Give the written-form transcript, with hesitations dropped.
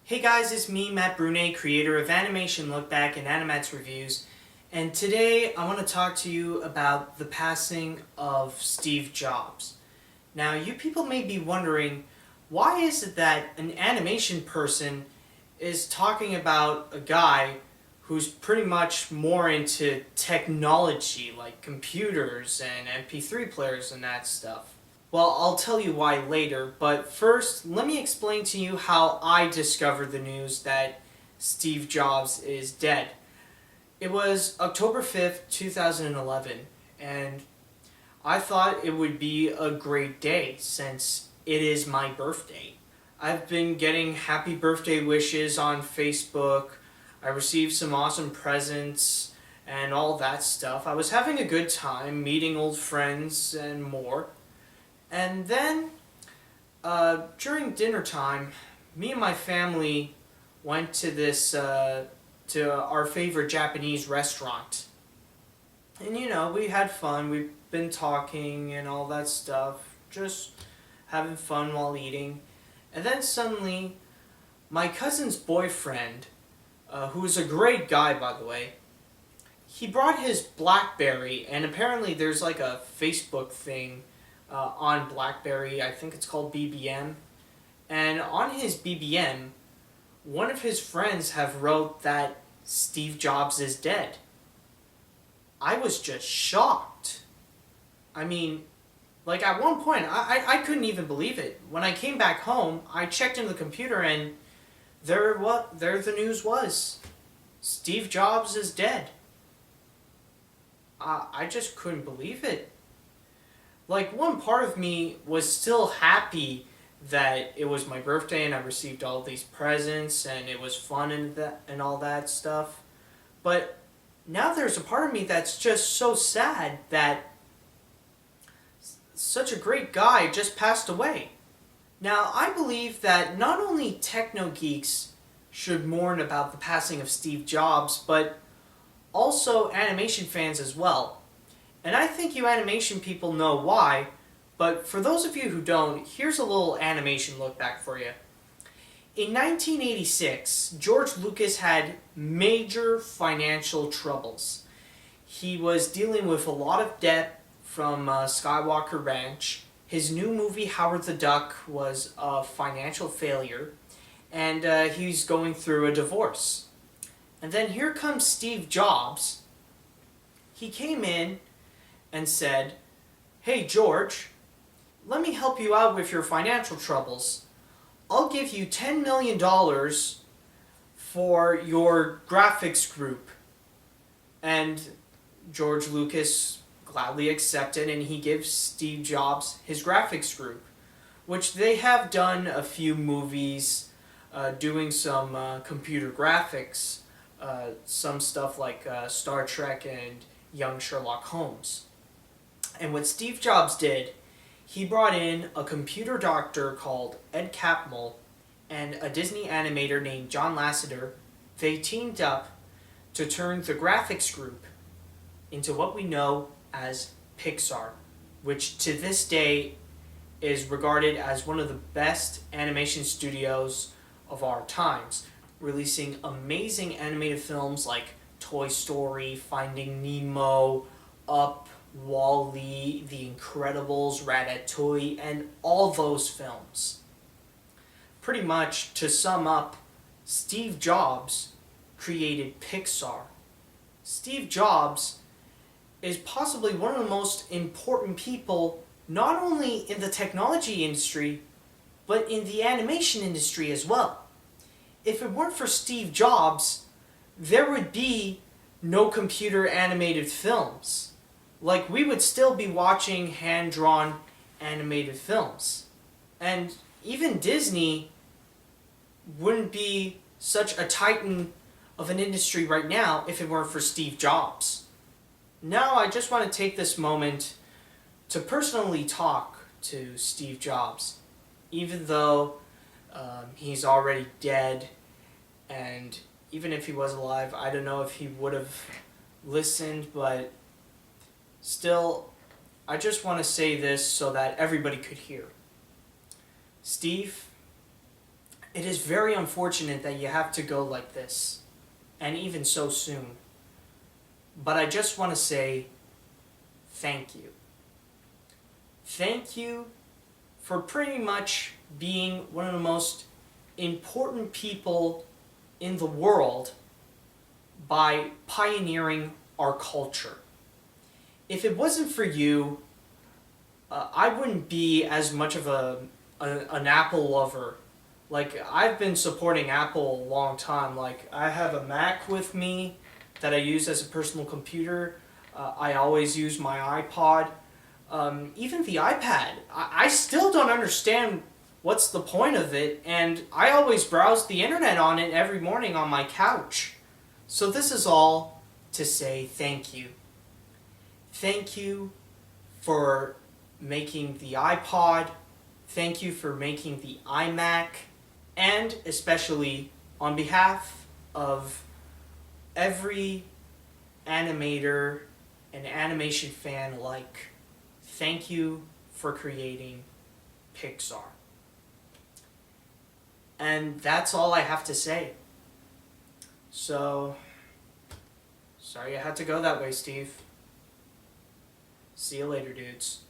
Hey guys, it's me, Matt Brunet, creator of Animation Look Back and AniMat's Reviews, and today I want to talk to you about the passing of Steve Jobs. Now, you people may be wondering, why is it that an animation person is talking about a guy who's pretty much more into technology, like computers and MP3 players and that stuff? Well, I'll tell you why later, but first, let me explain to you how I discovered the news that Steve Jobs is dead. It was October 5th, 2011, and I thought it would be a great day since it is my birthday. I've been getting happy birthday wishes on Facebook. I received some awesome presents and all that stuff. I was having a good time meeting old friends and more. And then, during dinner time, me and my family went to to our favorite Japanese restaurant. And we had fun, we've been talking and all that stuff, just having fun while eating. And then suddenly, my cousin's boyfriend, who's a great guy by the way, he brought his BlackBerry, and apparently there's like a Facebook thing on BlackBerry. I think it's called BBM. And on his BBM, one of his friends have wrote that Steve Jobs is dead. I was just shocked. I mean, like at one point, I couldn't even believe it. When I came back home, I checked into the computer and there the news was. Steve Jobs is dead. I just couldn't believe it. Like, one part of me was still happy that it was my birthday and I received all these presents and it was fun and all that stuff. But now there's a part of me that's just so sad that such a great guy just passed away. Now, I believe that not only techno geeks should mourn about the passing of Steve Jobs, but also animation fans as well. And I think you animation people know why, but for those of you who don't, here's a little animation look back for you. In 1986, George Lucas had major financial troubles. He was dealing with a lot of debt from Skywalker Ranch. His new movie, Howard the Duck, was a financial failure, and he's going through a divorce. And then here comes Steve Jobs. He came in and said, "Hey George, let me help you out with your financial troubles. I'll give you $10 million for your graphics group." And George Lucas gladly accepted, and he gives Steve Jobs his graphics group, which they have done a few movies doing some computer graphics, some stuff like Star Trek and Young Sherlock Holmes. And what Steve Jobs did, he brought in a computer doctor called Ed Catmull and a Disney animator named John Lasseter. They teamed up to turn the graphics group into what we know as Pixar, which to this day is regarded as one of the best animation studios of our times, releasing amazing animated films like Toy Story, Finding Nemo, Up, Wall-E, The Incredibles, Ratatouille, and all those films. Pretty much, to sum up, Steve Jobs created Pixar. Steve Jobs is possibly one of the most important people, not only in the technology industry, but in the animation industry as well. If it weren't for Steve Jobs, there would be no computer animated films. Like, we would still be watching hand-drawn animated films. And even Disney wouldn't be such a titan of an industry right now if it weren't for Steve Jobs. Now I just want to take this moment to personally talk to Steve Jobs. Even though he's already dead, and even if he was alive, I don't know if he would have listened, but still, I just want to say this so that everybody could hear. Steve, it is very unfortunate that you have to go like this, and even so soon. But I just want to say thank you. Thank you for pretty much being one of the most important people in the world by pioneering our culture. If it wasn't for you, I wouldn't be as much of an Apple lover. Like, I've been supporting Apple a long time. Like, I have a Mac with me that I use as a personal computer. I always use my iPod. Even the iPad. I still don't understand what's the point of it, and I always browse the internet on it every morning on my couch. So this is all to say thank you. Thank you for making the iPod. Thank you for making the iMac. And especially on behalf of every animator and animation fan alike, thank you for creating Pixar. And that's all I have to say. So, sorry I had to go that way, Steve. See you later, dudes.